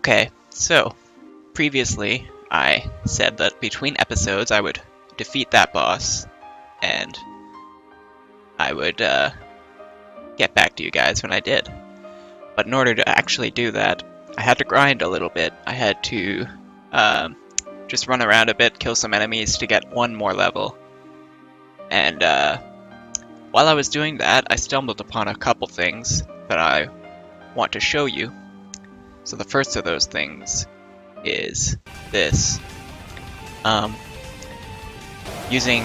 Okay, so previously I said that between episodes I would defeat that boss and I would get back to you guys when I did. But in order to actually do that, I had to grind a little bit. I had to just run around a bit, kill some enemies to get one more level. And while I was doing that, I stumbled upon a couple things that I want to show you. So the first of those things is this. Using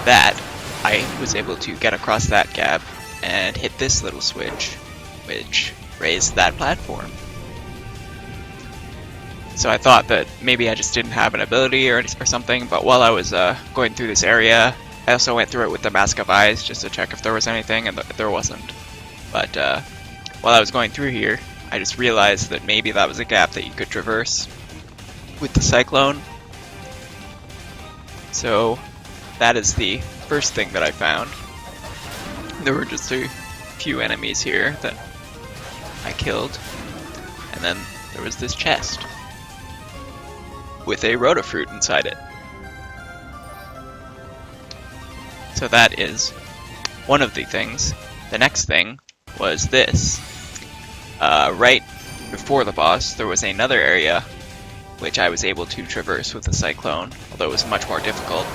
that, I was able to get across that gap and hit this little switch, which raised that platform. So I thought that maybe I just didn't have an ability or something, but while I was going through this area, I also went through it with the Mask of Eyes just to check if there was anything, and there wasn't. But while I was going through here, I just realized that maybe that was a gap that you could traverse with the Cyclone. So that is the first thing that I found. There were just a few enemies here that I killed, and then there was this chest with a Rotafruit inside it. So that is one of the things. The next thing was this. Right before the boss, there was another area which I was able to traverse with the Cyclone, although it was much more difficult.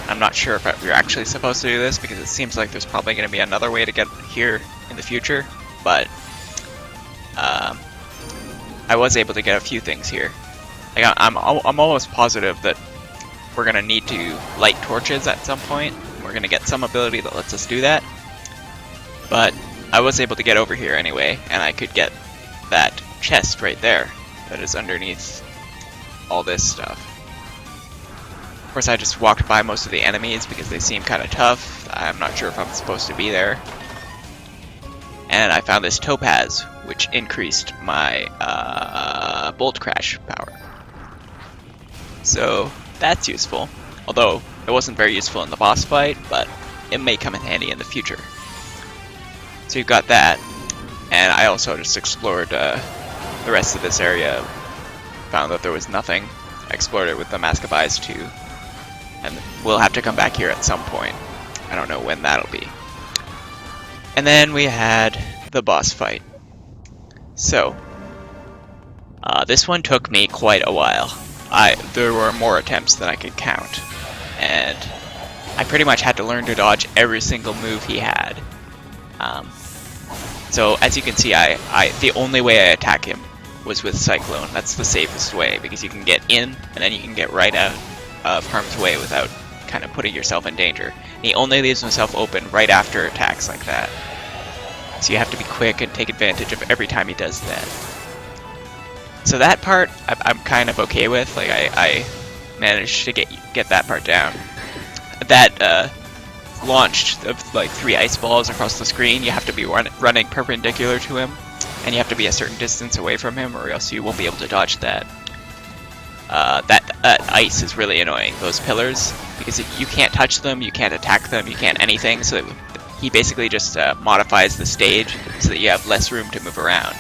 I'm not sure if we're actually supposed to do this, because it seems like there's probably going to be another way to get here in the future, but I was able to get a few things here. Like, I'm almost positive that we're going to need to light torches at some point. We're going to get some ability that lets us do that, but I was able to get over here anyway, and I could get that chest right there that is underneath all this stuff. Of course, I just walked by most of the enemies because they seem kind of tough. I'm not sure if I'm supposed to be there. And I found this topaz, which increased my bolt crash power. So that's useful. Although it wasn't very useful in the boss fight, but it may come in handy in the future. So you've got that, and I also just explored the rest of this area. Found that there was nothing. I explored it with the Mask of Eyes too. And we'll have to come back here at some point. I don't know when that'll be. And then we had the boss fight. So, this one took me quite a while. There were more attempts than I could count. And I pretty much had to learn to dodge every single move he had. So as you can see, the only way I attack him was with Cyclone. That's the safest way, because you can get in, and then you can get right out of harm's way without kind of putting yourself in danger. And he only leaves himself open right after attacks like that. So you have to be quick and take advantage of every time he does that. So that part, I'm kind of okay with. Like, I managed to get that part down. That launched of like 3 ice balls across the screen. You have to be running perpendicular to him, and you have to be a certain distance away from him, or else you won't be able to dodge that. That ice is really annoying, those pillars, because you can't touch them, you can't attack them, you can't anything, so he basically just modifies the stage so that you have less room to move around.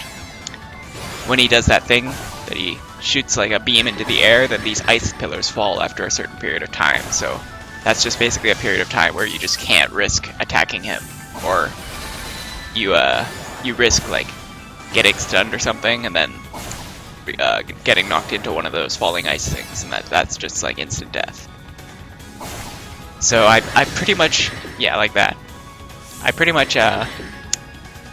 When he does that thing, that he shoots like a beam into the air, then these ice pillars fall after a certain period of time, so that's just basically a period of time where you just can't risk attacking him, or you risk like getting stunned or something, and then getting knocked into one of those falling ice things, and that's just like instant death. So I pretty much, yeah, like that. I pretty much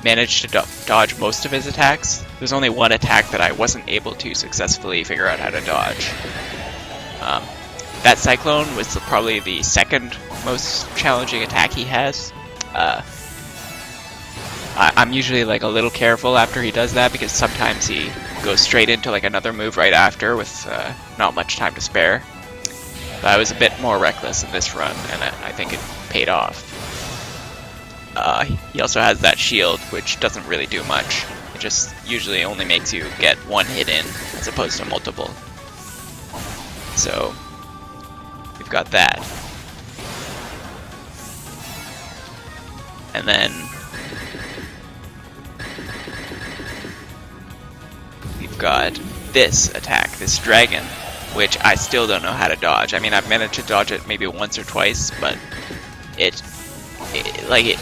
managed to dodge most of his attacks. There's only one attack that I wasn't able to successfully figure out how to dodge. That Cyclone was probably the second most challenging attack he has. I'm usually like a little careful after he does that, because sometimes he goes straight into like another move right after with not much time to spare. But I was a bit more reckless in this run, and I think it paid off. He also has that shield, which doesn't really do much. It just usually only makes you get one hit in, as opposed to multiple. So we've got that. And then we've got this attack, this dragon, which I still don't know how to dodge. I mean, I've managed to dodge it maybe once or twice, but it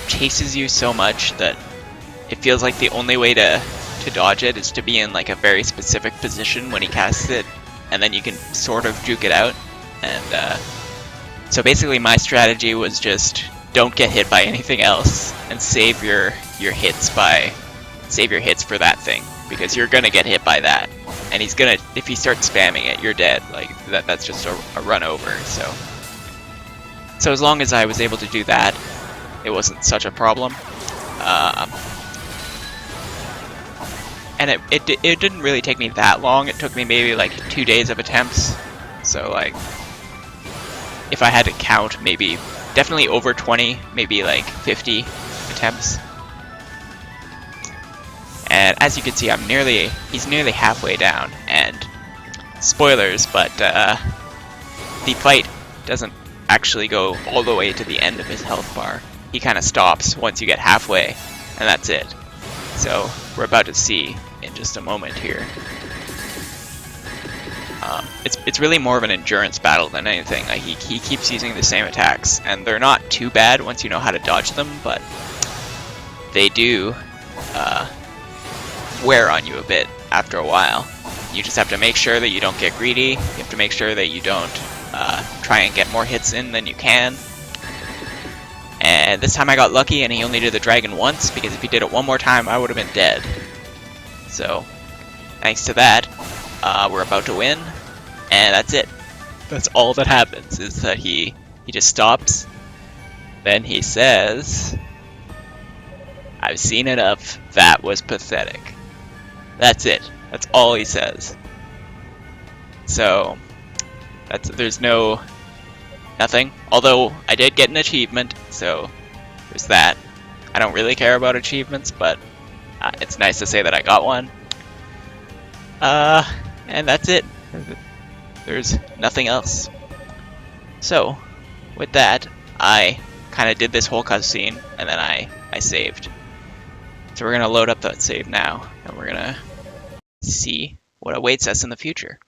chases you so much that it feels like the only way to dodge it is to be in like a very specific position when he casts it, and then you can sort of juke it out. And so basically my strategy was just don't get hit by anything else and save your hits for that thing, because you're gonna get hit by that, and he's gonna, if you start spamming it, you're dead. Like that's just a run over. So as long as I was able to do that, it wasn't such a problem. And it didn't really take me that long. It took me maybe like 2 days of attempts. So like, if I had to count, maybe definitely over 20, maybe like 50 attempts. And as you can see, he's nearly halfway down. And spoilers, but the fight doesn't actually go all the way to the end of his health bar. He kind of stops once you get halfway, and that's it. So we're about to see in just a moment here. It's really more of an endurance battle than anything. Like he keeps using the same attacks, and they're not too bad once you know how to dodge them, but they do wear on you a bit after a while. You just have to make sure that you don't get greedy. You have to make sure that you don't try and get more hits in than you can. And this time I got lucky and he only did the dragon once, because if he did it one more time I would have been dead. So thanks to that, we're about to win, and that's it. That's all that happens, is that he just stops, then he says, "I've seen enough, that was pathetic." That's it. That's all he says. So there's nothing. Although I did get an achievement, so there's that. I don't really care about achievements, but it's nice to say that I got one. And that's it. There's nothing else. So with that, I kind of did this whole cutscene, and then I saved. So we're gonna load up that save now, and we're gonna see what awaits us in the future.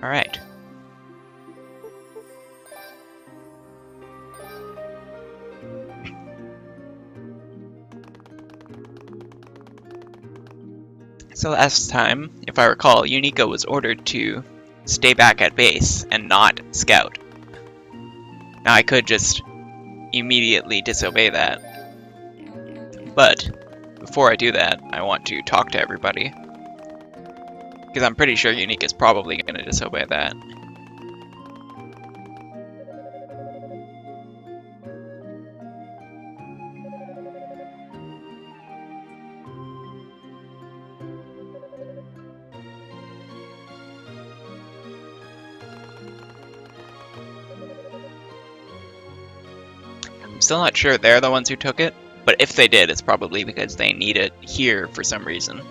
Alright. So last time, if I recall, Yunica was ordered to stay back at base and not scout. Now I could just immediately disobey that, but before I do that, I want to talk to everybody, because I'm pretty sure Yunica is probably going to disobey that. I'm still not sure they're the ones who took it, but if they did, it's probably because they need it here for some reason.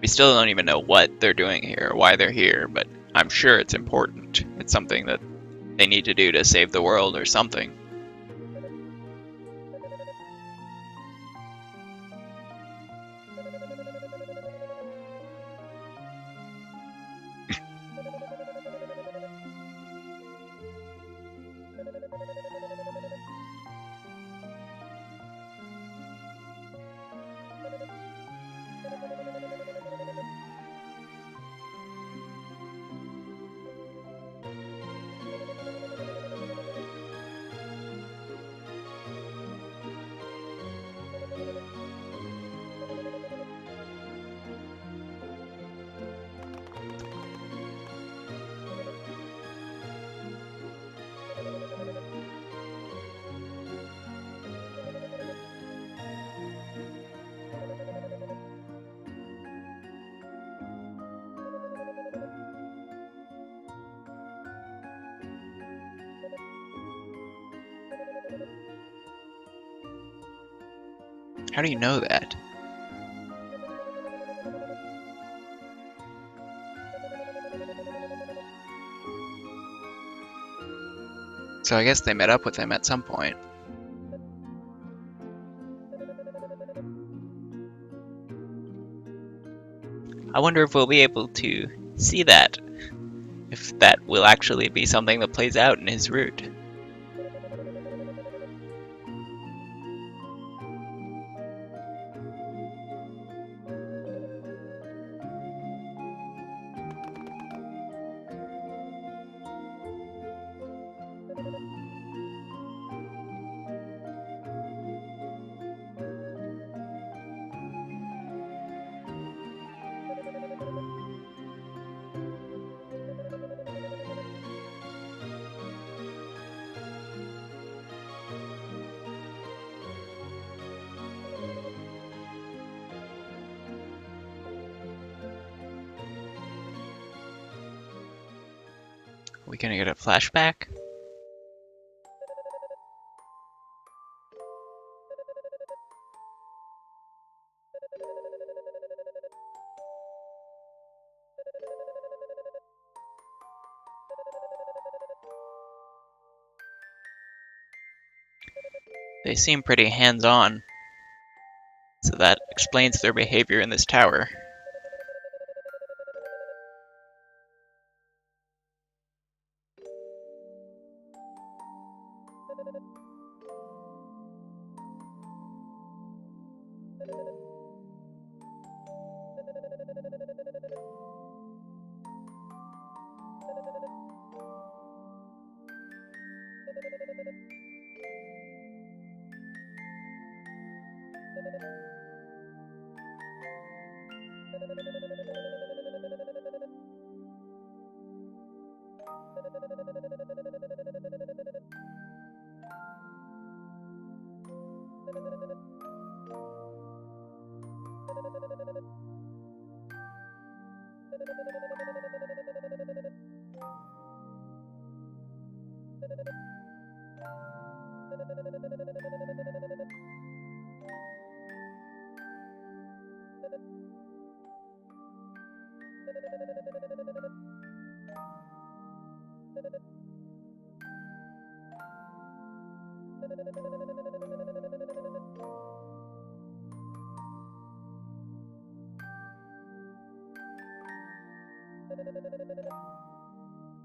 We still don't even know what they're doing here, or why they're here, but I'm sure it's important. It's something that they need to do to save the world or something. How do you know that? So I guess they met up with him at some point. I wonder if we'll be able to see that. If that will actually be something that plays out in his route. Are we gonna get a flashback? They seem pretty hands-on, so that explains their behavior in this tower.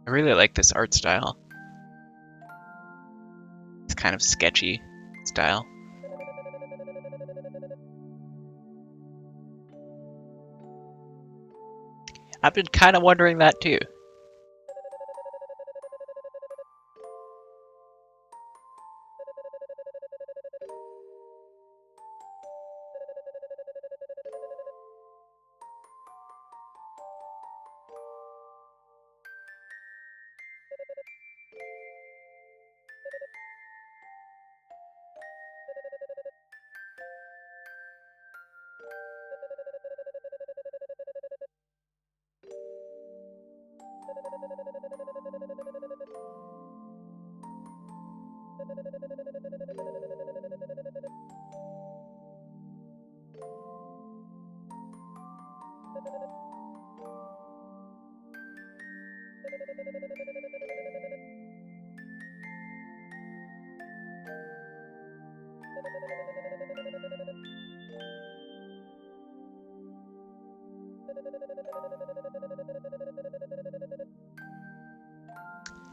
I really like this art style. It's kind of sketchy style. I've been kind of wondering that too.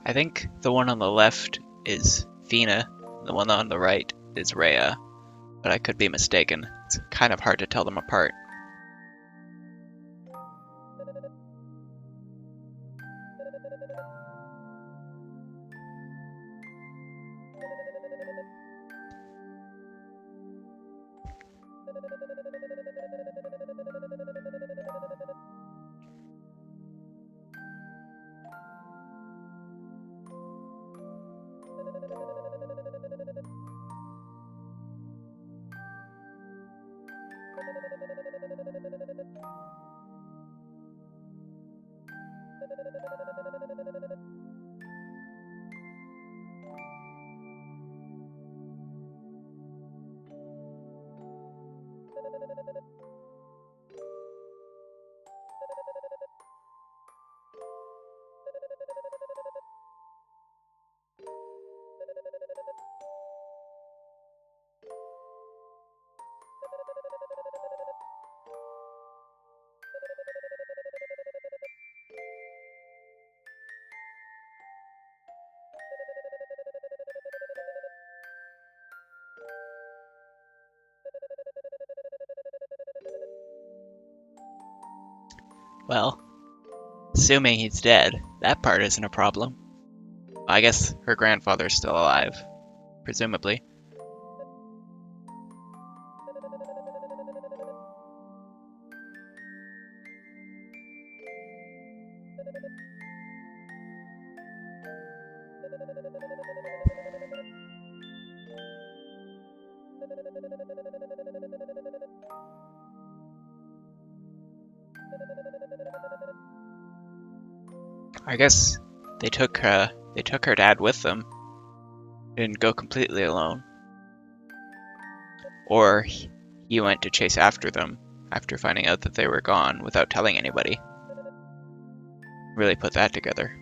I think the one on the left is Fina, the one on the right is Rhea, but I could be mistaken. It's kind of hard to tell them apart. Well, assuming he's dead, that part isn't a problem. I guess her grandfather's still alive, presumably. I guess they took her dad with them. Didn't go completely alone. Or he went to chase after them after finding out that they were gone without telling anybody. Really put that together.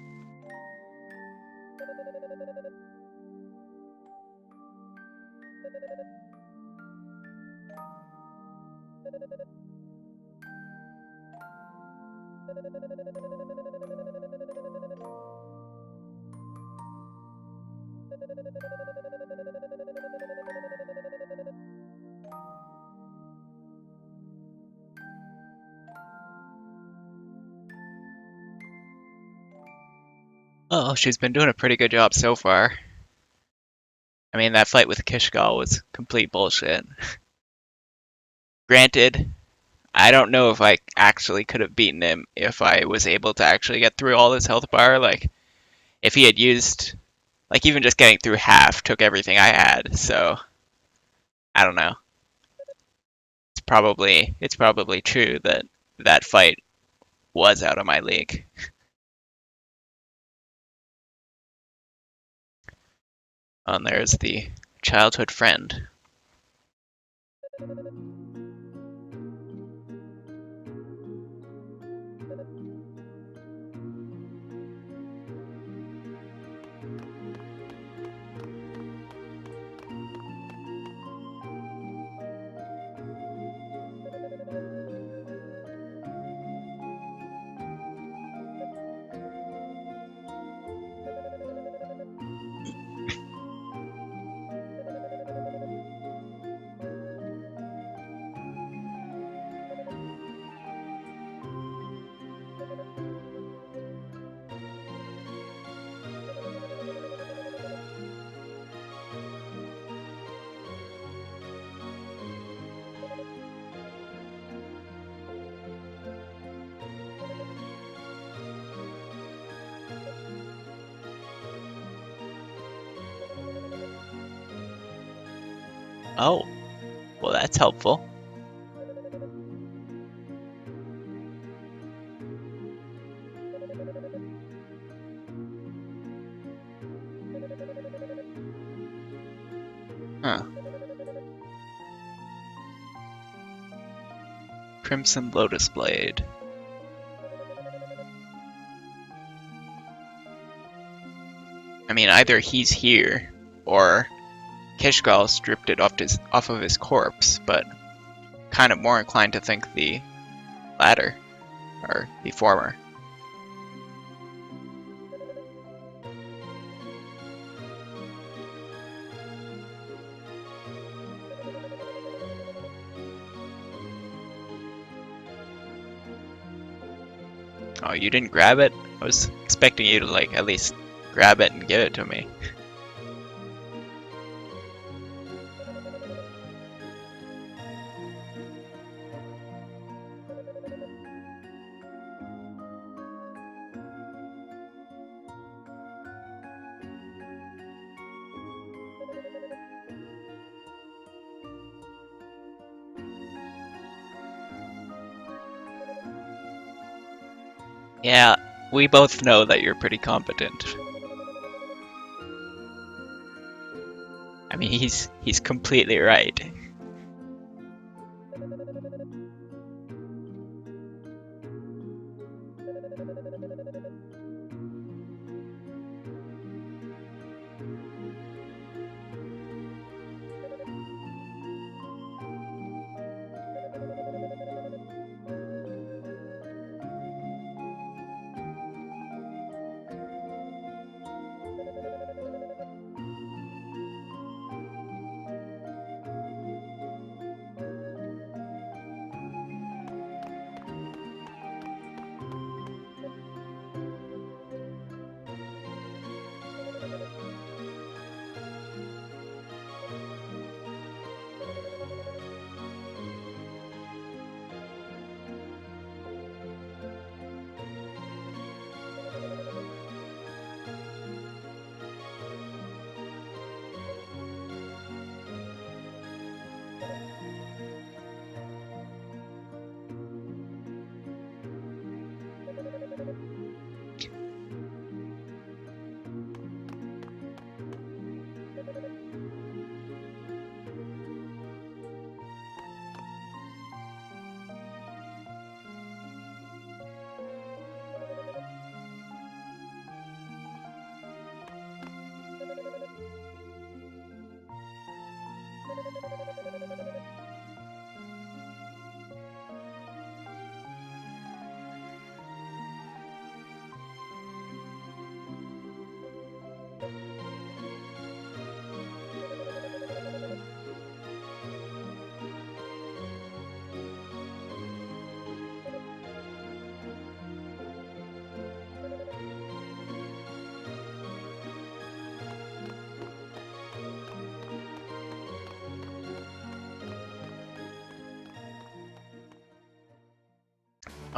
Oh, she's been doing a pretty good job so far. I mean, that fight with Kishgal was complete bullshit. Granted, I don't know if I actually could have beaten him if I was able to actually get through all his health bar. Like, if he had used, like, even just getting through half took everything I had, so I don't know. It's probably true that that fight was out of my league. And there's the childhood friend. Oh, well, that's helpful. Huh. Crimson Lotus Blade. I mean, either he's here, or Kishgal stripped it off of his corpse, but kind of more inclined to think the latter, or the former. Oh, you didn't grab it? I was expecting you to, like, at least grab it and give it to me. Yeah, we both know that you're pretty competent. I mean, he's completely right.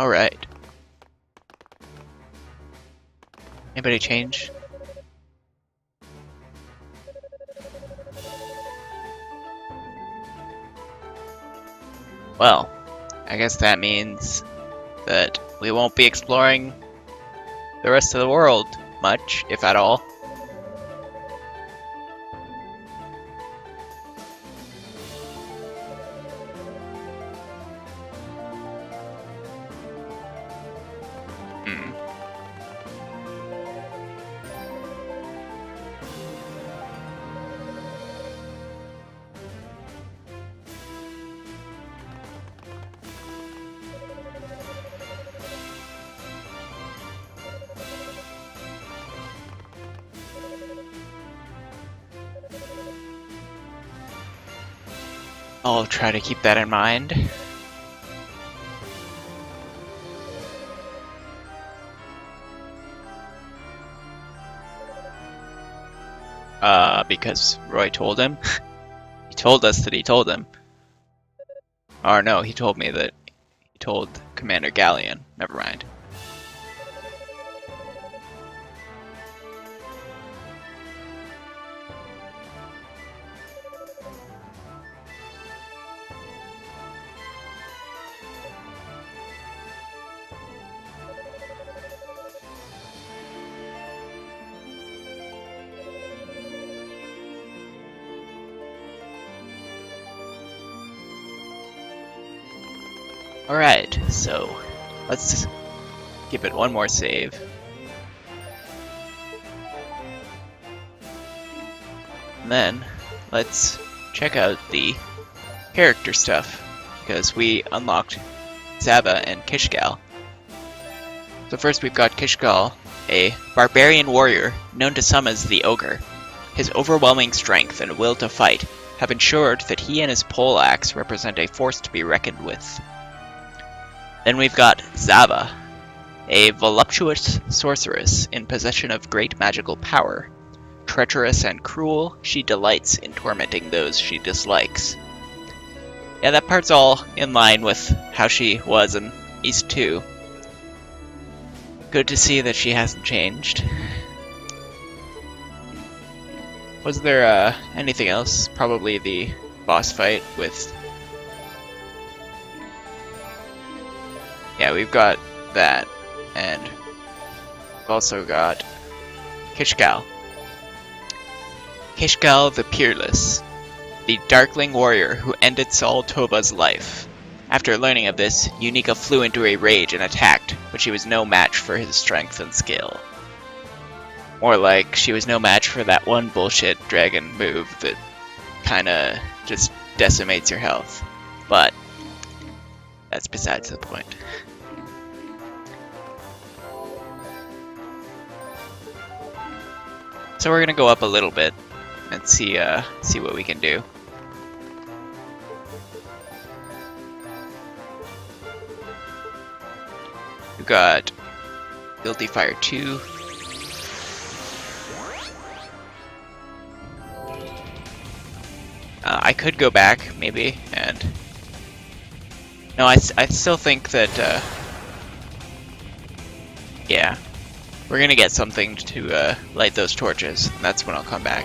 Alright. Anybody change? Well, I guess that means that we won't be exploring the rest of the world much, if at all. I'll try to keep that in mind. Because Roy told him. He told us that he told him. Or no, he told me that he told Commander Galleon. Never mind. Alright, so let's give it one more save. And then let's check out the character stuff, because we unlocked Zava and Kishgal. So first we've got Kishgal, a barbarian warrior known to some as the Ogre. His overwhelming strength and will to fight have ensured that he and his poleaxe represent a force to be reckoned with. Then we've got Zava, a voluptuous sorceress in possession of great magical power. Treacherous and cruel, she delights in tormenting those she dislikes. Yeah, that part's all in line with how she was in East 2. Good to see that she hasn't changed. Was there anything else? Probably the boss fight with... Yeah, we've got that, and we've also got Kishgal. Kishgal the Peerless, the Darkling warrior who ended Saul Toba's life. After learning of this, Yunica flew into a rage and attacked, but she was no match for his strength and skill. More like, she was no match for that one bullshit dragon move that kinda just decimates your health. But that's besides the point. So we're gonna go up a little bit and see what we can do. We've got Guilty Fire 2. I could go back, maybe, and... No, I still think that, yeah. We're gonna get something to light those torches, and that's when I'll come back.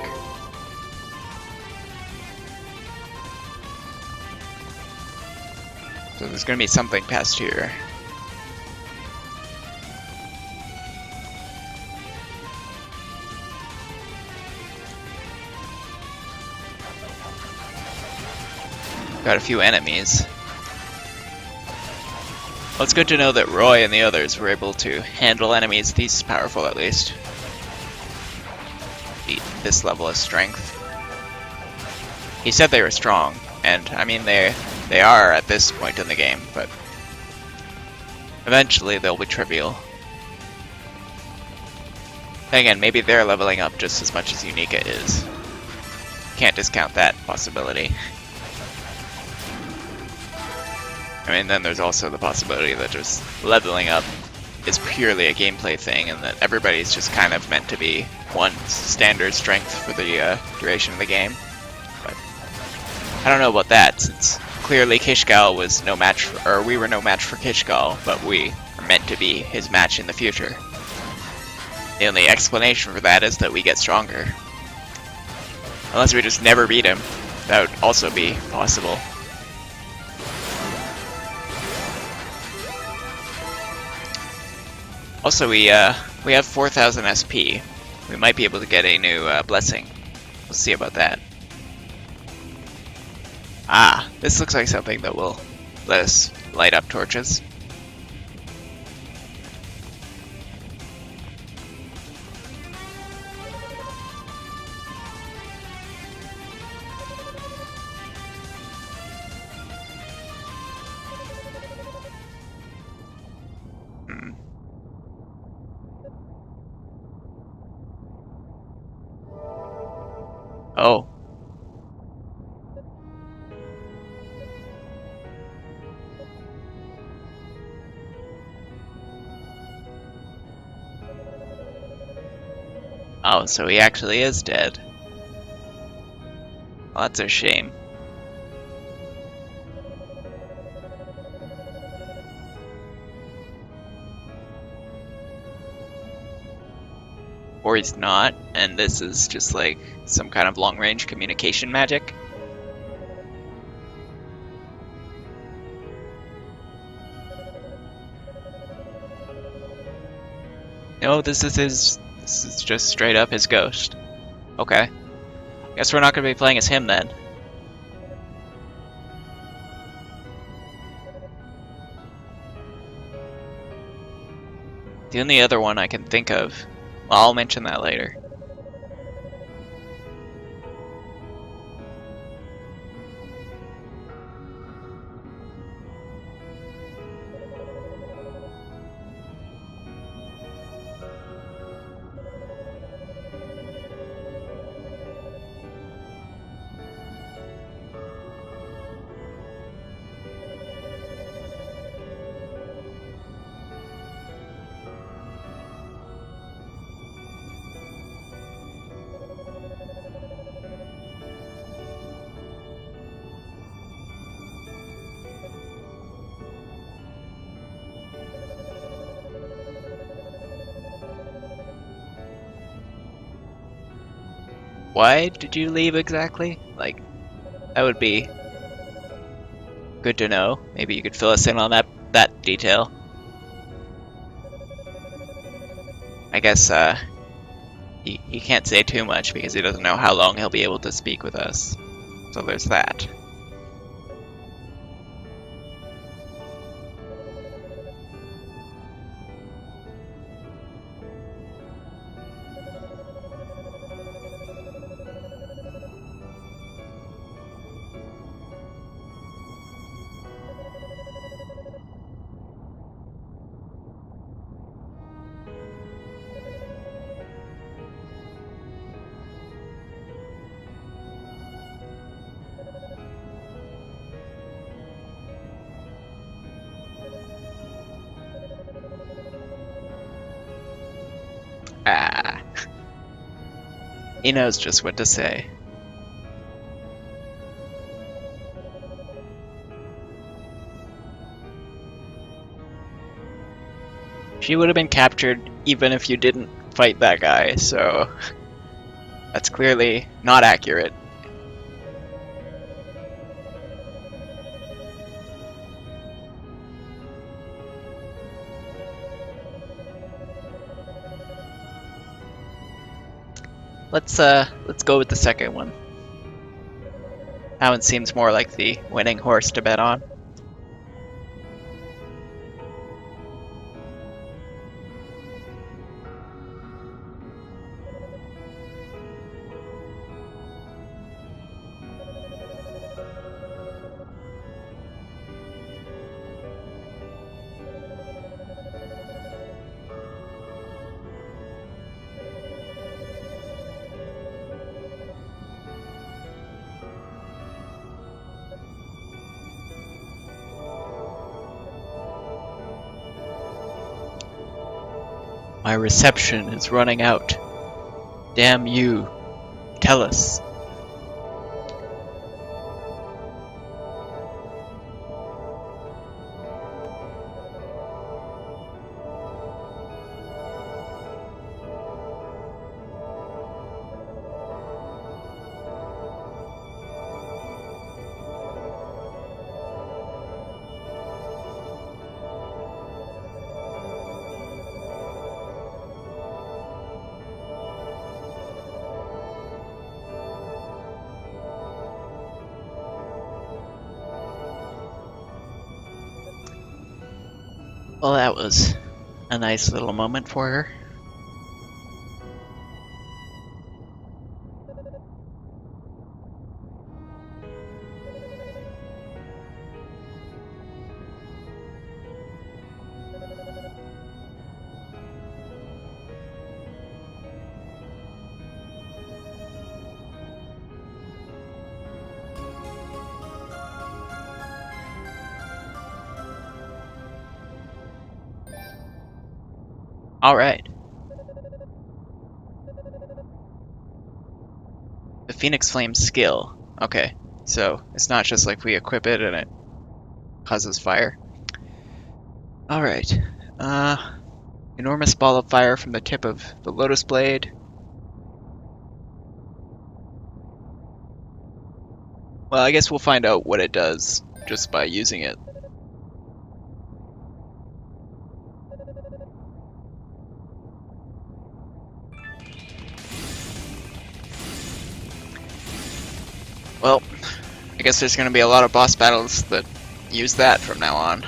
So there's gonna be something past here. Got a few enemies. Well, it's good to know that Roy and the others were able to handle enemies this powerful, at least. Beat this level of strength. He said they were strong, and I mean they are at this point in the game, but eventually they'll be trivial. And again, maybe they're leveling up just as much as Yunica is. Can't discount that possibility. I mean, then there's also the possibility that just leveling up is purely a gameplay thing, and that everybody's just kind of meant to be one standard strength for the duration of the game. But I don't know about that, since clearly Kishgal was no match for, or we were no match for Kishgal, but we are meant to be his match in the future. The only explanation for that is that we get stronger. Unless we just never beat him. That would also be possible. Also, we have 4,000 SP. We might be able to get a new blessing. We'll see about that. Ah, this looks like something that will let us light up torches. Oh. Oh, so he actually is dead. Well, that's a shame. Or he's not, and this is just like some kind of long-range communication magic. No, this is just straight up his ghost. Okay. Guess we're not gonna be playing as him then. The only other one I can think of, well, I'll mention that later. Why did you leave exactly? Like, that would be good to know. Maybe you could fill us in on that detail. I guess he can't say too much because he doesn't know how long he'll be able to speak with us. So there's that. Ah. He knows just what to say. She would have been captured even if you didn't fight that guy, so that's clearly not accurate. Let's go with the second one. That one seems more like the winning horse to bet on. My reception is running out. Damn you. Tell us. Well, that was a nice little moment for her. Alright. The Phoenix Flame skill. Okay, so it's not just like we equip it and it causes fire. Alright. Enormous ball of fire from the tip of the Lotus Blade. Well, I guess we'll find out what it does just by using it. Well, I guess there's going to be a lot of boss battles that use that from now on.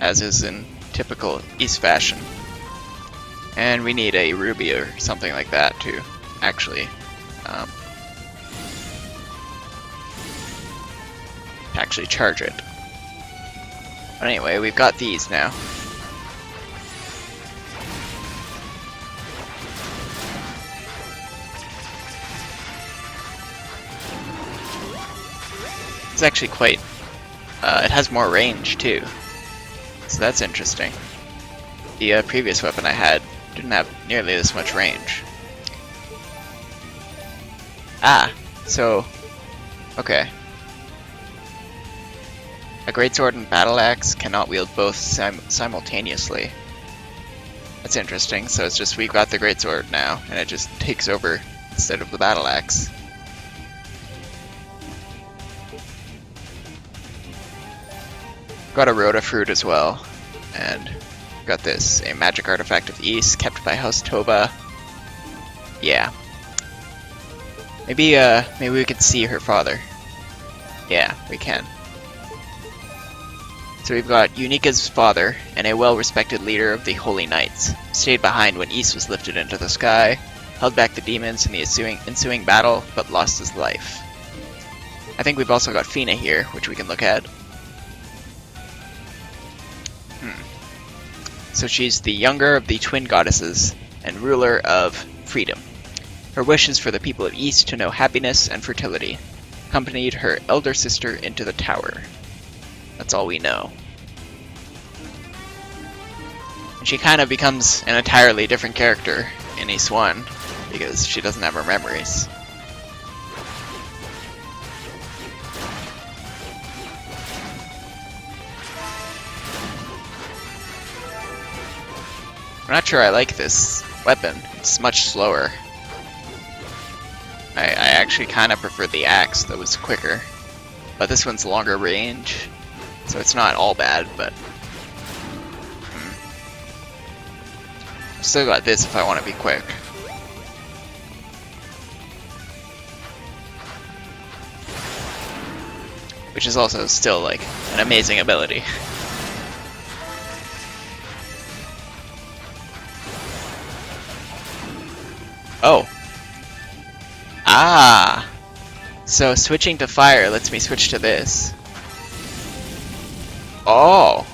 As is in typical East fashion. And we need a ruby or something like that to actually charge it. But anyway, we've got these now. It's actually quite, it has more range too. So that's interesting. The previous weapon I had didn't have nearly this much range. Ah, so, okay. A greatsword and battle axe cannot wield both simultaneously. That's interesting, so it's just we've got the greatsword now, and it just takes over instead of the battle axe. Got a Rhoda fruit as well, and got this, a magic artifact of the East kept by House Toba. Yeah. Maybe we could see her father. Yeah, we can. So we've got Yunica's father, and a well-respected leader of the Holy Knights. Stayed behind when East was lifted into the sky, held back the demons in the ensuing battle, but lost his life. I think we've also got Fina here, which we can look at. So she's the younger of the twin goddesses, and ruler of freedom. Her wish is for the people of East to know happiness and fertility. Accompanied her elder sister into the tower. That's all we know. And she kind of becomes an entirely different character in East 1, because she doesn't have her memories. I'm not sure I like this weapon. It's much slower. I actually kind of prefer the axe that was quicker. But this one's longer range, so it's not all bad, but... Still got this if I want to be quick. Which is also still, like, an amazing ability. Oh. Ah. So switching to fire lets me switch to this. Oh.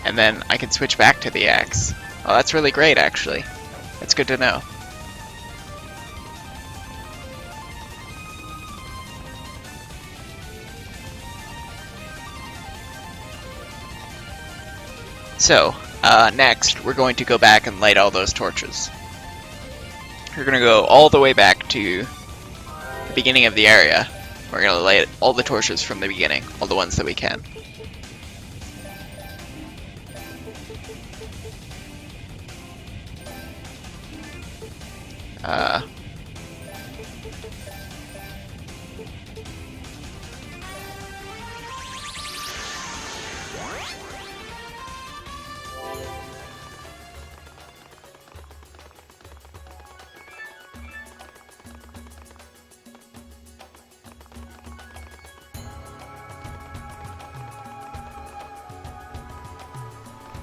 And then I can switch back to the axe. Oh, that's really great, actually. That's good to know. So, next, we're going to go back and light all those torches. We're going to go all the way back to the beginning of the area. We're going to light all the torches from the beginning, all the ones that we can.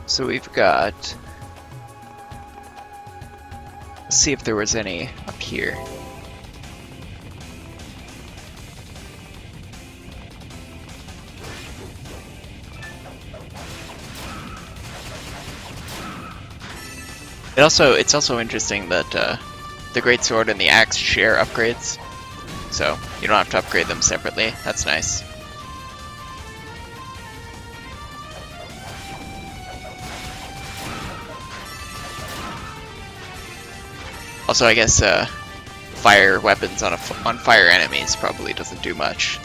So we've got... Let's see if there was any up here. It's also interesting that the Great Sword and the Axe share upgrades, so you don't have to upgrade them separately. That's nice. Also, I guess fire weapons on fire enemies probably doesn't do much.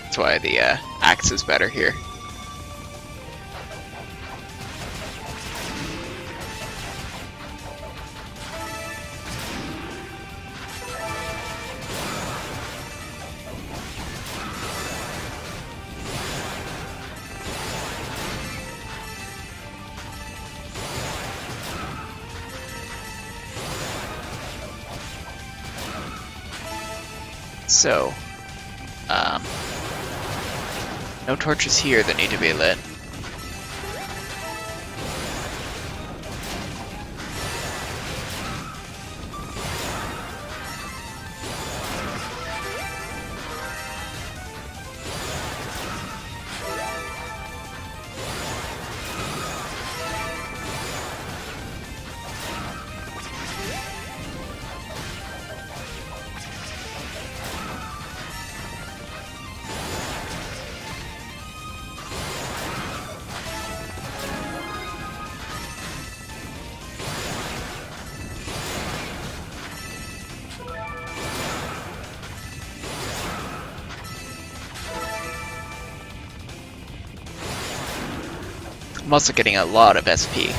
That's why the axe is better here. So, no torches here that need to be lit. I'm also getting a lot of SP,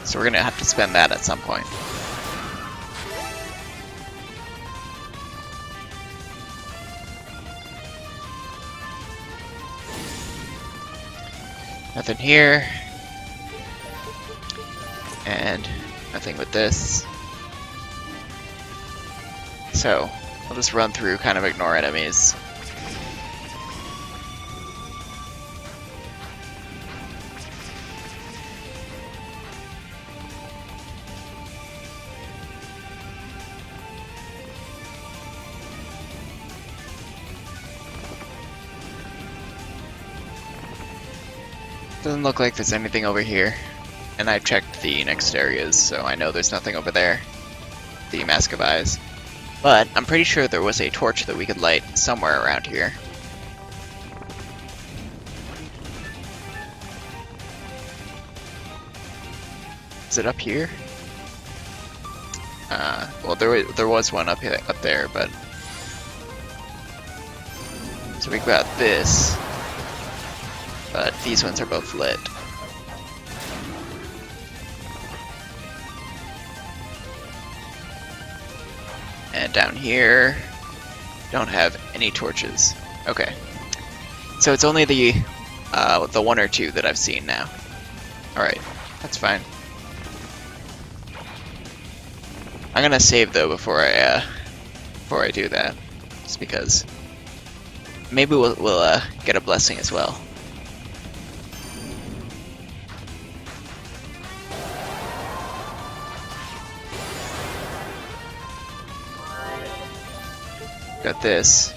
so we're gonna have to spend that at some point. Nothing here. And nothing with this. So, I'll just run through, kind of ignore enemies. Doesn't look like there's anything over here. And I checked the next areas, so I know there's nothing over there. The Mask of Eyes. But I'm pretty sure there was a torch that we could light somewhere around here. Is it up here? Well, there was one up there, but... So we got this. But these ones are both lit. And down here, don't have any torches. Okay. So it's only the one or two that I've seen now. Alright, that's fine. I'm gonna save though before I do that. Just because maybe we'll get a blessing as well. Got this,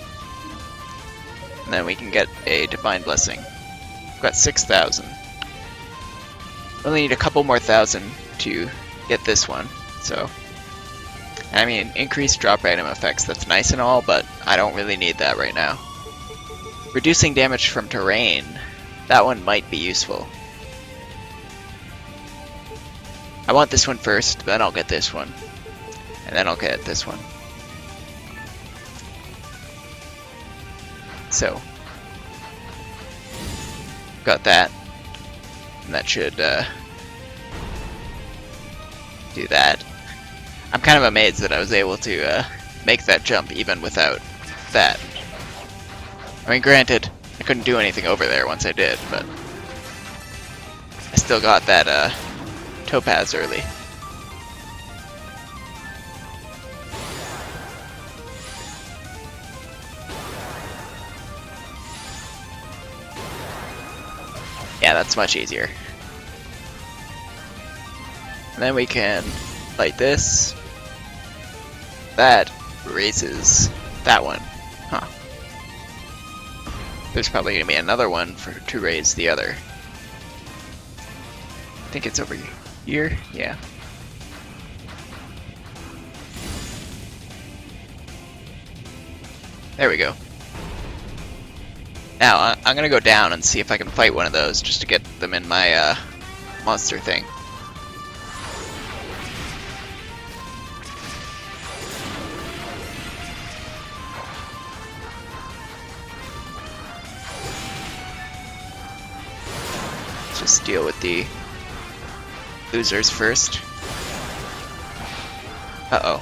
and then we can get a divine blessing. We've got 6,000. Only need a couple more thousand to get this one. So, I mean, increased drop item effects, that's nice and all, but I don't really need that right now. Reducing damage from terrain, that one might be useful. I want this one first, then I'll get this one, and then I'll get this one. So, got that, and that should do that. I'm kind of amazed that I was able to make that jump even without that. I mean, granted, I couldn't do anything over there once I did, but I still got that topaz early. Yeah, that's much easier. And then we can light this. That raises that one. Huh. There's probably going to be another one to raise the other. I think it's over here. Yeah. There we go. Now, I'm going to go down and see if I can fight one of those just to get them in my monster thing. Just deal with the losers first. Uh-oh.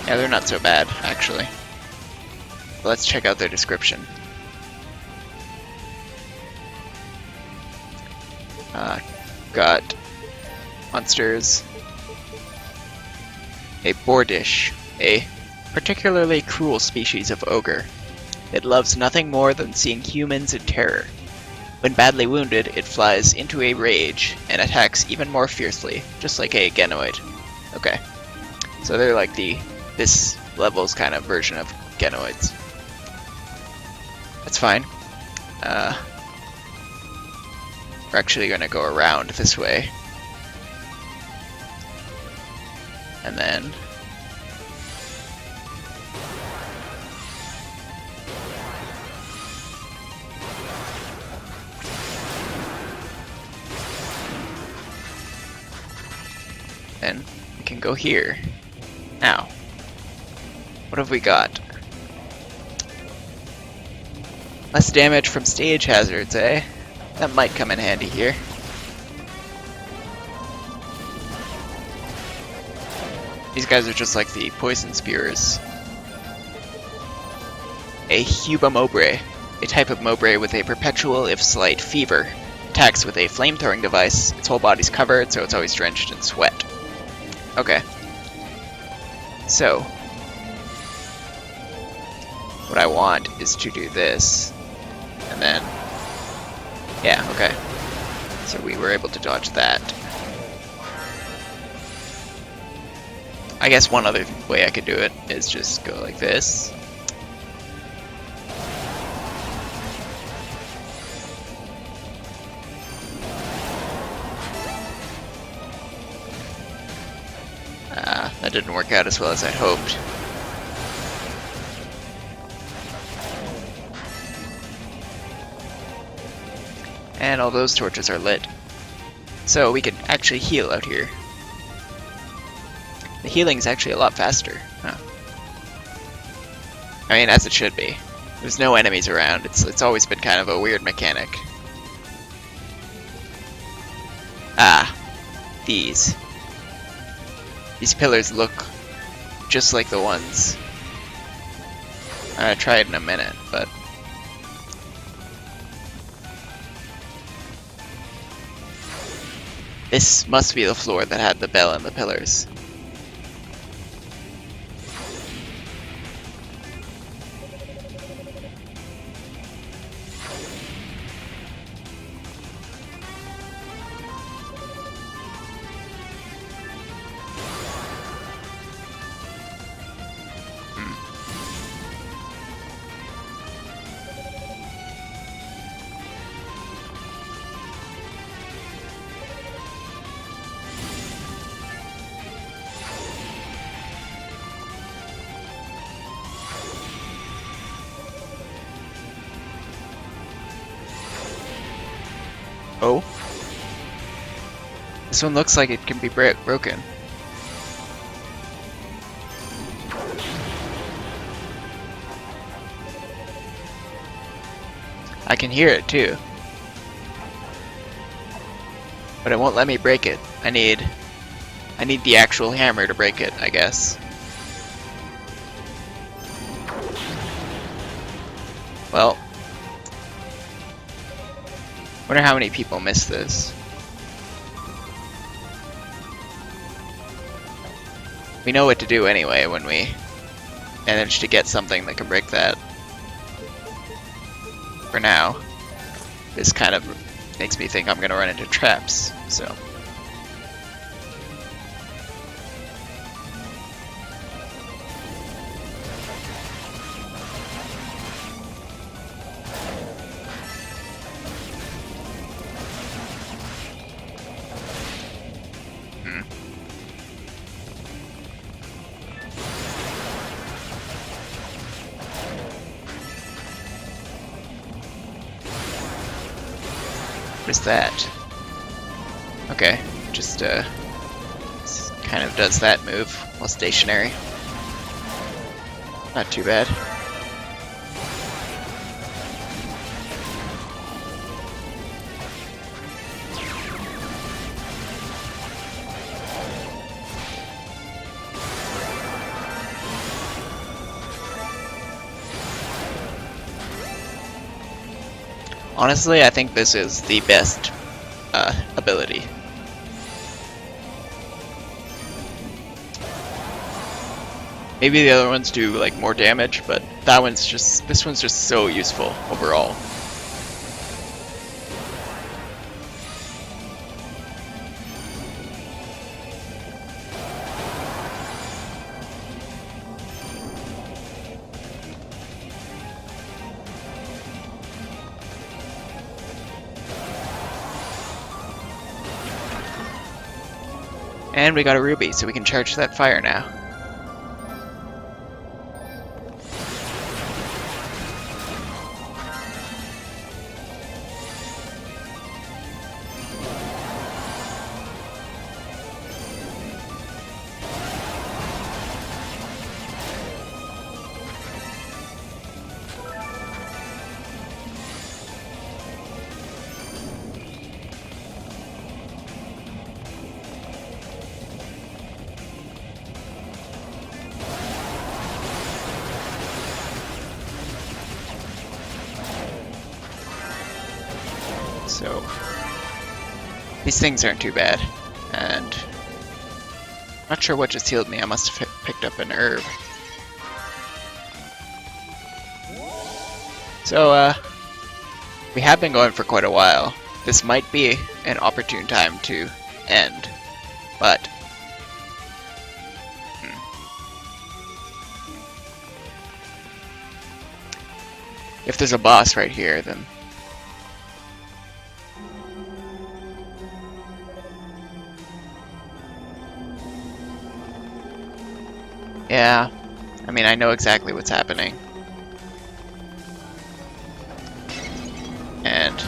Yeah, they're not so bad, actually. Let's check out their description. Got monsters. A boardish, a particularly cruel species of ogre. It loves nothing more than seeing humans in terror. When badly wounded, it flies into a rage and attacks even more fiercely, just like a Genoid. Okay, so they're like this level's kind of version of Genoids. That's fine. We're actually going to go around this way. And then... then we can go here. Now, what have we got? Less damage from stage hazards, eh? That might come in handy here. These guys are just like the poison spears. A Huba Mowbray, a type of Mowbray with a perpetual, if slight, fever. Attacks with a flame-throwing device. Its whole body's covered, so it's always drenched in sweat. Okay. So, what I want is to do this, and then, yeah, okay. So we were able to dodge that. I guess one other way I could do it is just go like this. That didn't work out as well as I'd hoped. And all those torches are lit. So we can actually heal out here. The healing's actually a lot faster. Huh. I mean, as it should be. There's no enemies around. It's always been kind of a weird mechanic. Ah, these pillars look just like the ones. I'm gonna try it in a minute, but this must be the floor that had the bell and the pillars. Oh. This one looks like it can be broken. I can hear it too. But it won't let me break it. I need the actual hammer to break it, I guess. Well, wonder how many people miss this. We know what to do anyway when we manage to get something that can break that. For now, this kind of makes me think I'm going to run into traps, so... What is that? Okay, just kind of does that move while stationary. Not too bad. Honestly, I think this is the best ability. Maybe the other ones do like more damage, but this one's just so useful overall. And we got a ruby, so we can charge that fire now. So these things aren't too bad, and I'm not sure what just healed me. I must have picked up an herb. So we have been going for quite a while. This might be an opportune time to end, but if there's a boss right here, then yeah, I mean, I know exactly what's happening. And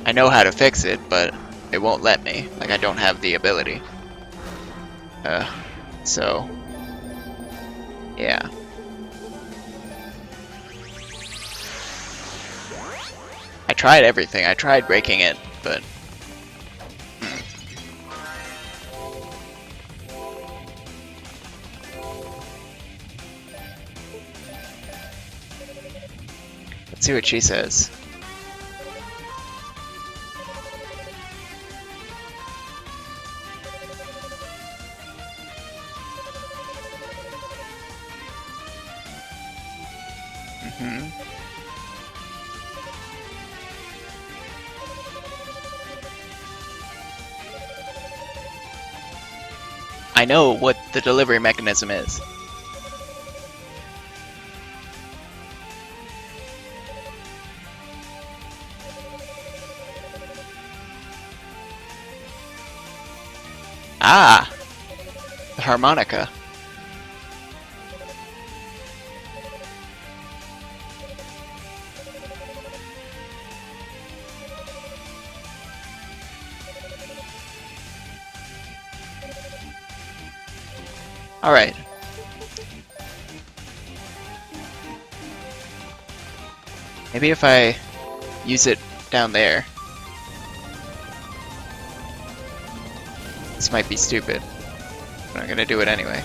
I know how to fix it, but it won't let me. Like, I don't have the ability. So, yeah. I tried everything. I tried breaking it, but... Let's see what she says. I know what the delivery mechanism is. Ah! The harmonica. Alright. Maybe if I use it down there. This might be stupid, but I'm gonna do it anyway.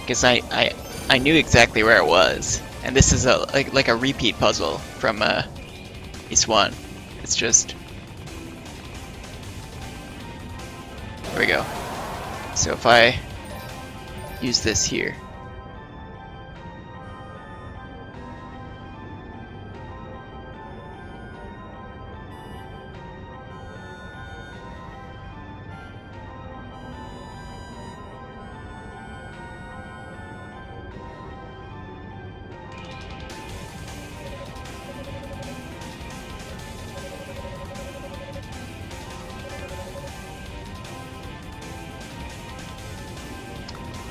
because I knew exactly where it was, and this is a like a repeat puzzle from East 1. It's just there we go. So if I use this here.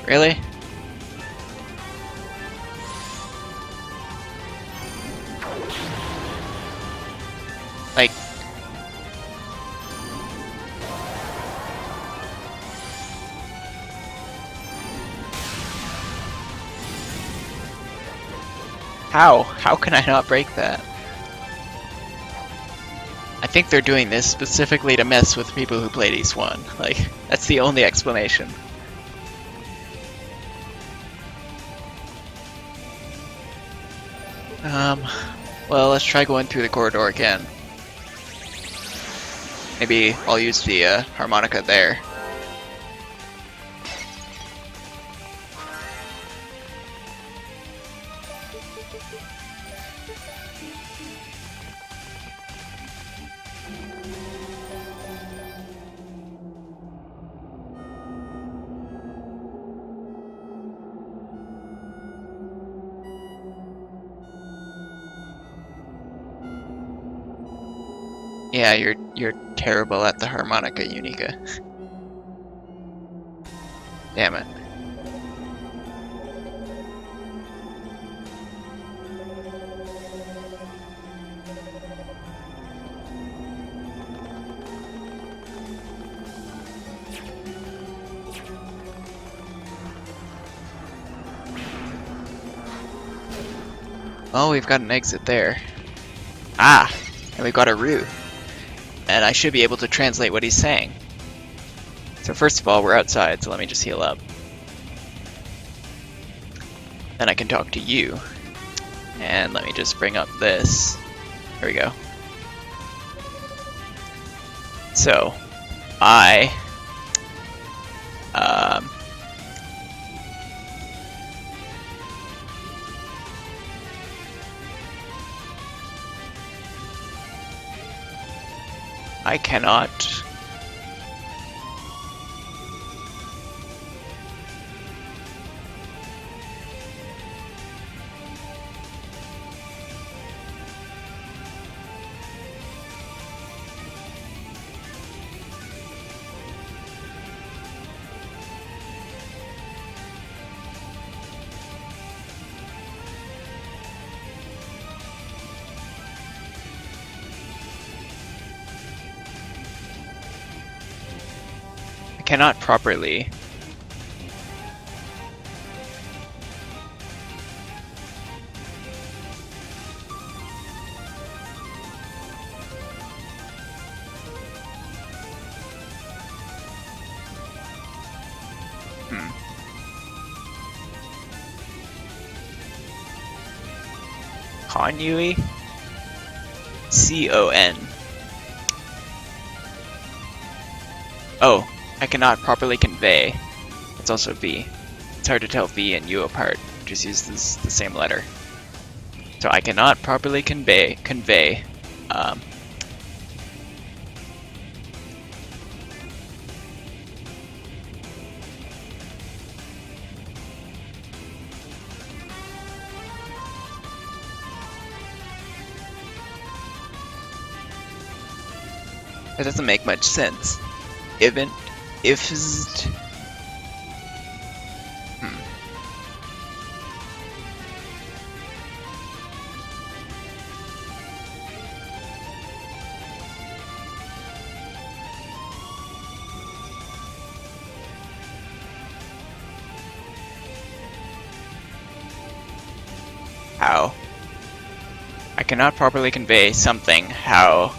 Really? Like, how? How can I not break that? I think they're doing this specifically to mess with people who played East 1. Like, that's the only explanation. Well, let's try going through the corridor again. Maybe I'll use the harmonica there. Yeah, you're terrible at the harmonica, Yunica. Damn it. Oh, we've got an exit there. Ah, and we've got a roux. And I should be able to translate what he's saying. So first of all, we're outside, so let me just heal up. Then I can talk to you. And let me just bring up this. There we go. So, I cannot properly Conui? C-O-N. Oh, I cannot properly convey. It's also V. It's hard to tell V and U apart. Just use the same letter. So I cannot properly convey. That doesn't make much sense. Ifst. How? I cannot properly convey something. How?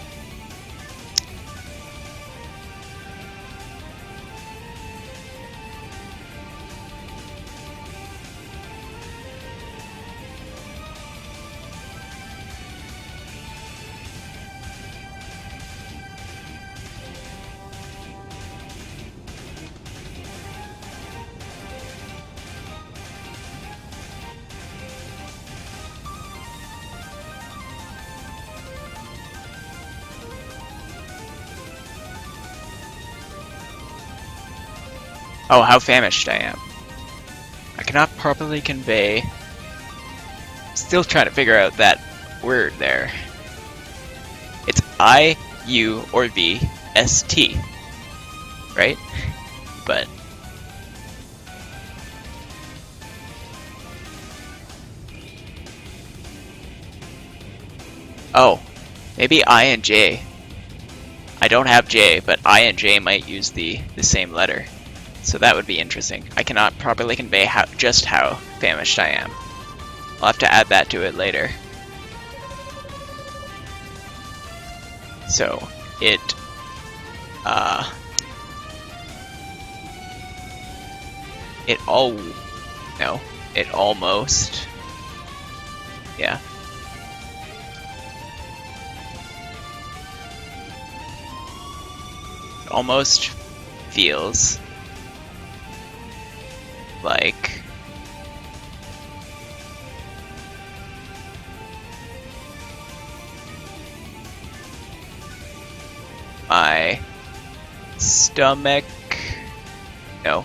Oh, how famished I am. I cannot properly convey. Still trying to figure out that word there. It's I, U, or V, S, T. Right? But oh, maybe I and J. I don't have J, but I and J might use the same letter. So that would be interesting. I cannot properly convey just how famished I am. I'll have to add that to it later. So, it almost, yeah. It almost feels like my stomach, no,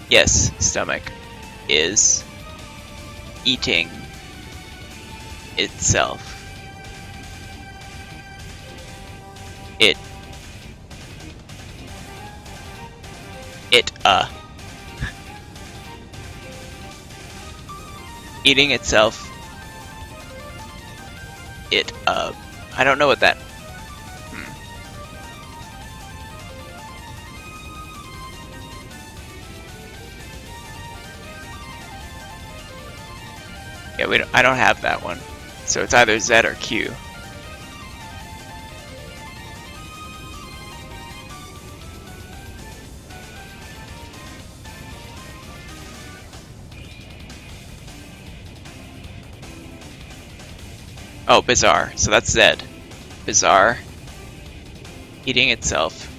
yes, stomach is eating itself. Eating itself. I don't know what that. Yeah, I don't have that one. So it's either Z or Q. Oh, bizarre. So that's Z. Bizarre. Eating itself.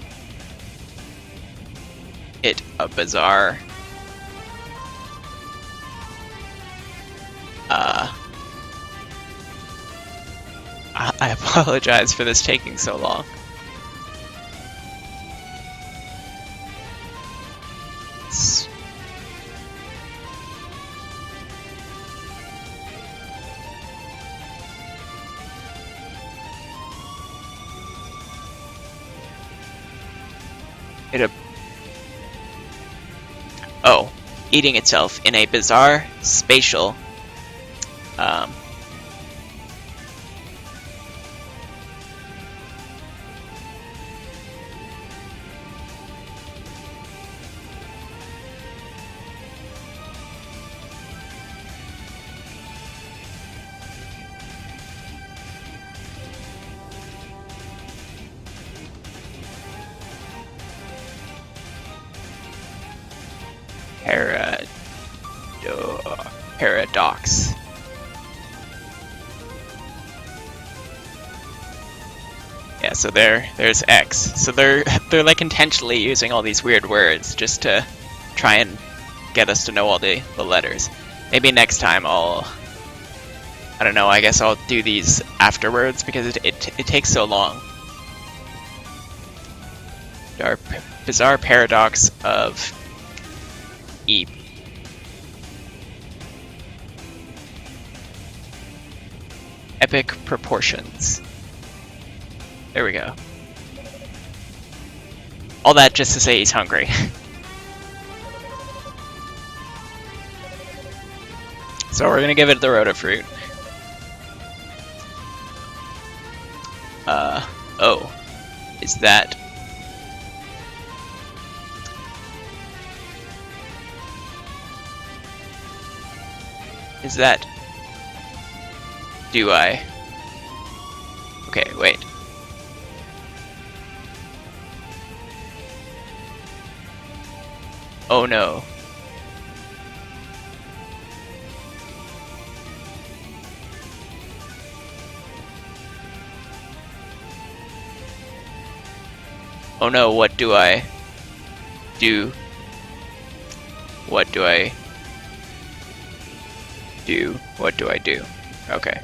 A bizarre. I apologize for this taking so long. Oh, eating itself in a bizarre spatial paradox. Yeah, so there's X. So they're like intentionally using all these weird words just to try and get us to know all the letters. Maybe next time I don't know, I guess I'll do these afterwards because it takes so long. Our bizarre paradox of E. Epic proportions. There we go. All that just to say he's hungry. So we're gonna give it the Rotafruit. Oh. Is that... Is that... Do I... Okay, wait. Oh no. Oh no, what do I do? What do I do? What do I do? Okay.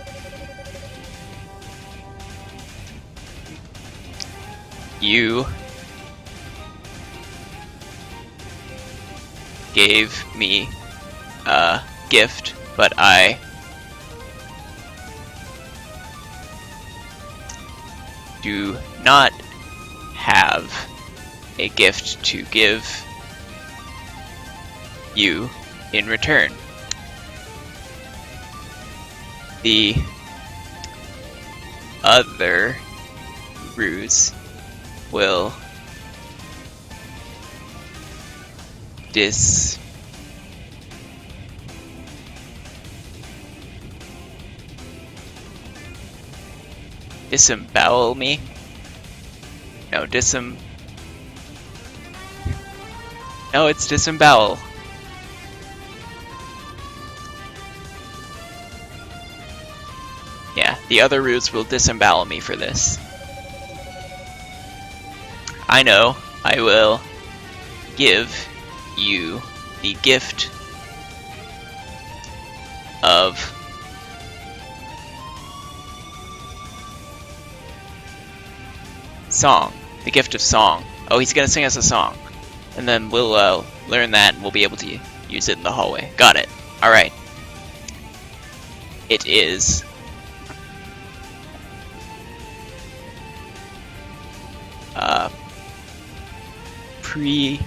gave me a gift, but I do not have a gift to give you in return. The other ruse will disembowel me? No, No, it's disembowel. Yeah, the other ruse will disembowel me for this. I know, I will give you the gift of song. The gift of song. Oh, he's gonna sing us a song. And then we'll learn that and we'll be able to use it in the hallway. Got it. Alright. It is pretty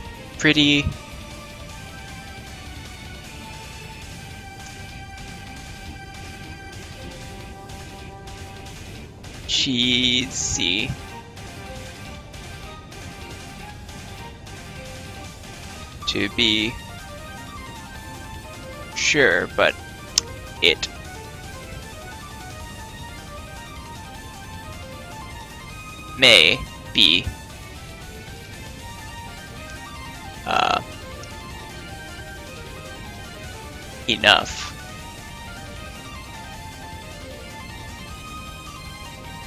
cheesy to be sure, but it may be enough.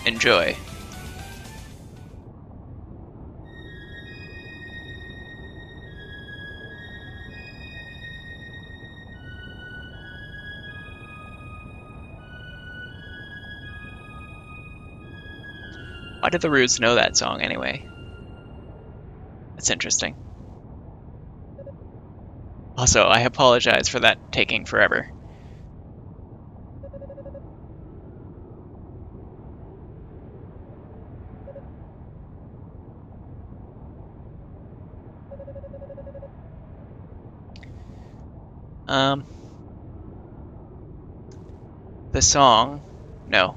Enjoy. Why did the Ruse know that song anyway? That's interesting. Also, I apologize for that taking forever. The song, no,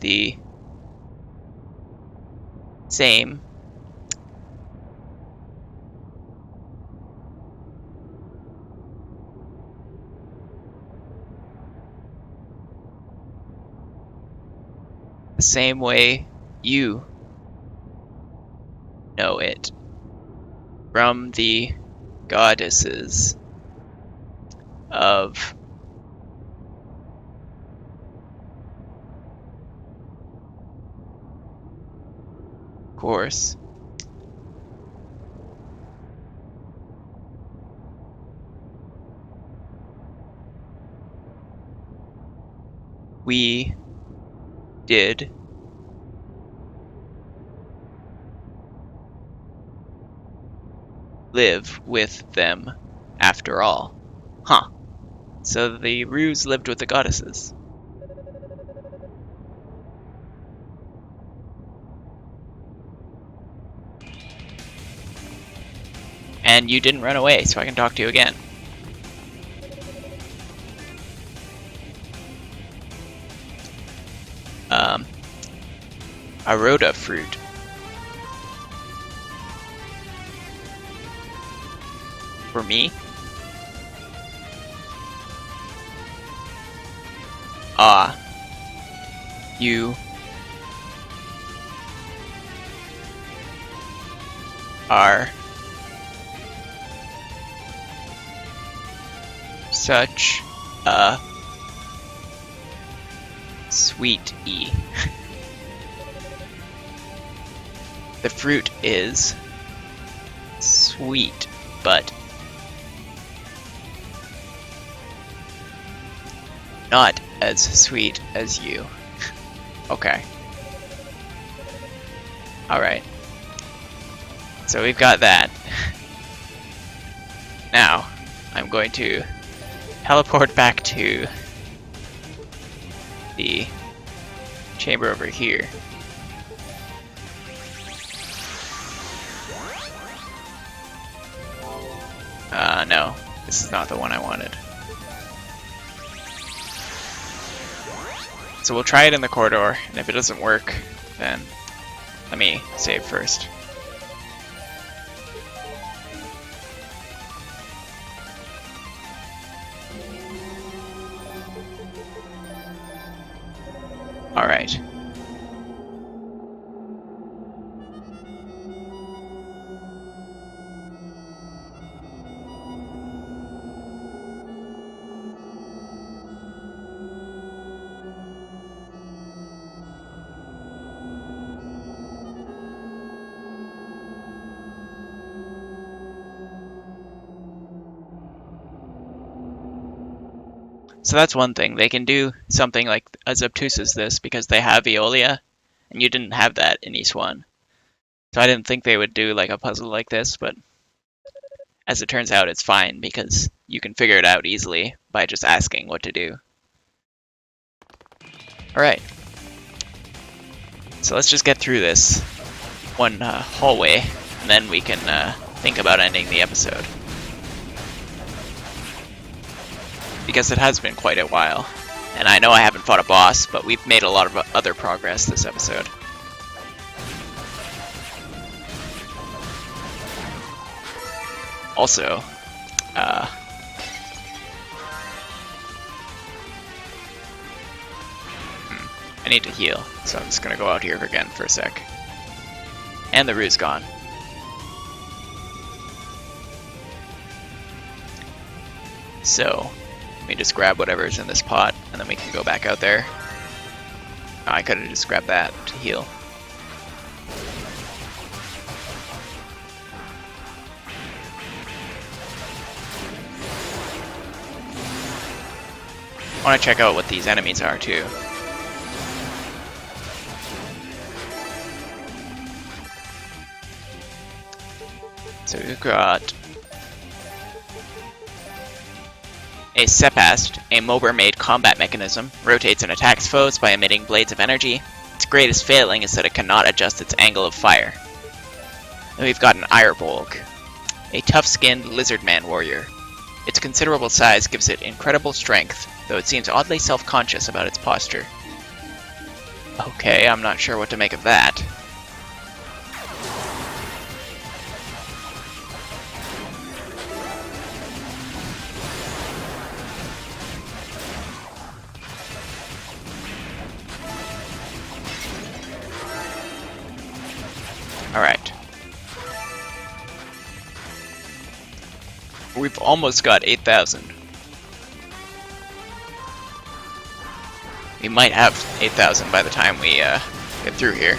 the same way you know it from the goddesses of course. We did live with them after all. Huh. So the Ruse lived with the goddesses. And you didn't run away, so I can talk to you again. A rhoda fruit. For me? Ah. You are such a sweetie. The fruit is sweet, but not as sweet as you. Okay. Alright. So we've got that. Now, I'm going to teleport back to the chamber over here. No, this is not the one I wanted. So we'll try it in the corridor, and if it doesn't work, then let me save first. Alright. So that's one thing. They can do something like as obtuse as this because they have Eolia, and you didn't have that in East 1. So I didn't think they would do like a puzzle like this, but as it turns out, it's fine because you can figure it out easily by just asking what to do. Alright. So let's just get through this one hallway, and then we can think about ending the episode. Because it has been quite a while. And I know I haven't fought a boss, but we've made a lot of other progress this episode. Also, I need to heal, so I'm just gonna go out here again for a sec. And the Rue's gone. So, let me just grab whatever's in this pot, and then we can go back out there. Oh, I could have just grabbed that to heal. I want to check out what these enemies are too. So we've got a Sepast, a Mober-made combat mechanism, rotates and attacks foes by emitting blades of energy. Its greatest failing is that it cannot adjust its angle of fire. Then we've got an Irebolg, a tough-skinned lizard-man warrior. Its considerable size gives it incredible strength, though it seems oddly self-conscious about its posture. Okay, I'm not sure what to make of that. Alright. We've almost got 8,000. We might have 8,000 by the time we get through here.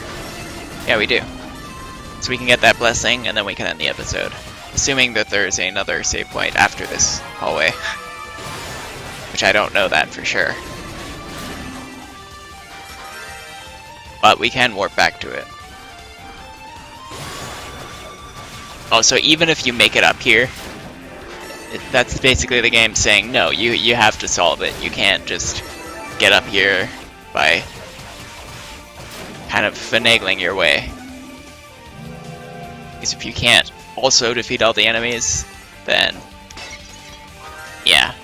Yeah, we do. So we can get that blessing, and then we can end the episode. Assuming that there's another save point after this hallway. Which I don't know that for sure. But we can warp back to it. Oh, so even if you make it up here, that's basically the game saying, no, you have to solve it. You can't just get up here by kind of finagling your way. Because if you can't also defeat all the enemies, then yeah.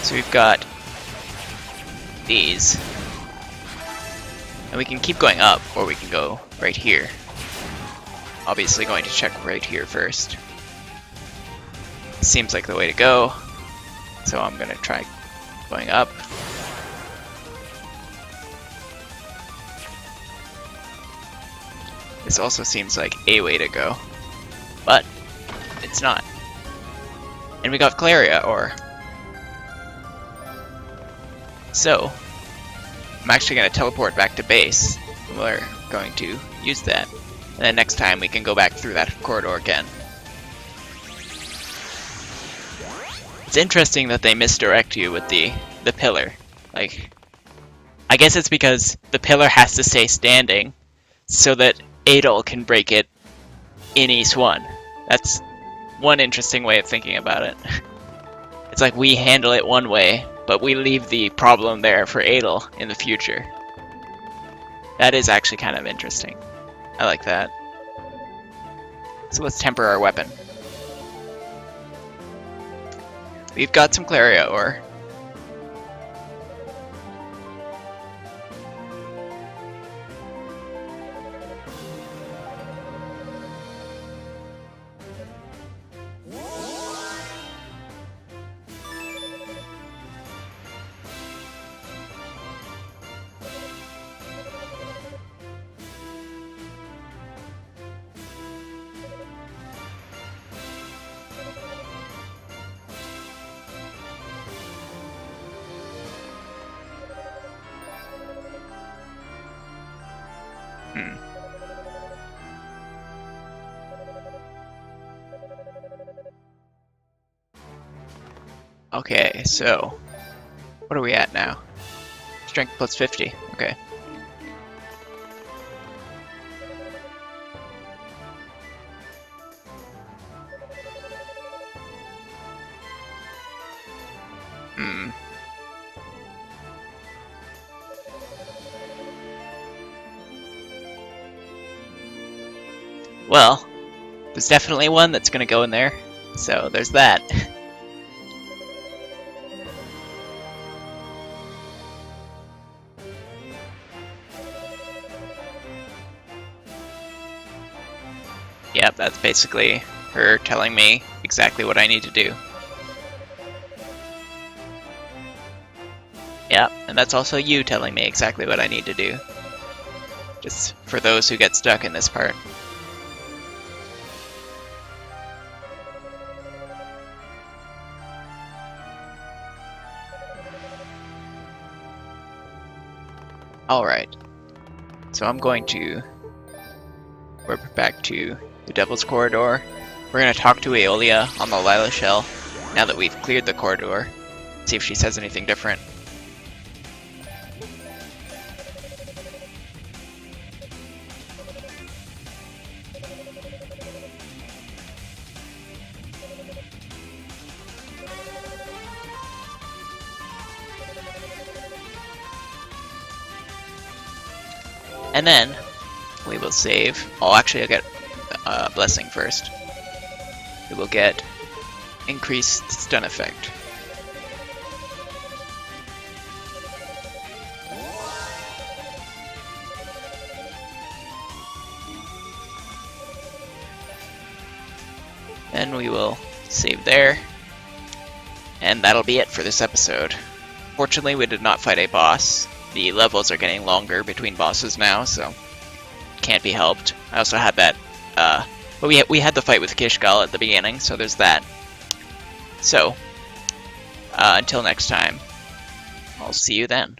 So we've got these. And we can keep going up, or we can go right here. Obviously going to check right here first. Seems like the way to go. So I'm gonna try going up. This also seems like a way to go. But it's not. And we got Claria ore. So I'm actually going to teleport back to base. We're going to use that. And then next time we can go back through that corridor again. It's interesting that they misdirect you with the pillar. Like, I guess it's because the pillar has to stay standing so that Adol can break it in East 1. That's one interesting way of thinking about it. It's like we handle it one way, but we leave the problem there for Adel in the future. That is actually kind of interesting. I like that. So let's temper our weapon. We've got some Claria ore. Okay, so what are we at now? Strength plus 50. Okay. Well, there's definitely one that's gonna go in there, so there's that. Yep, that's basically her telling me exactly what I need to do. Yep, and that's also you telling me exactly what I need to do. Just for those who get stuck in this part. Alright, so I'm going to warp back to the Devil's Corridor. We're going to talk to Aeolia on the Lila Shell now that we've cleared the corridor. See if she says anything different. And then we will save. Oh, actually, I'll get Blessing first. We will get increased stun effect. Then we will save there. And that'll be it for this episode. Fortunately, we did not fight a boss. The levels are getting longer between bosses now, so can't be helped. I also had that, but we had the fight with Kishgal at the beginning, so there's that. So, until next time, I'll see you then.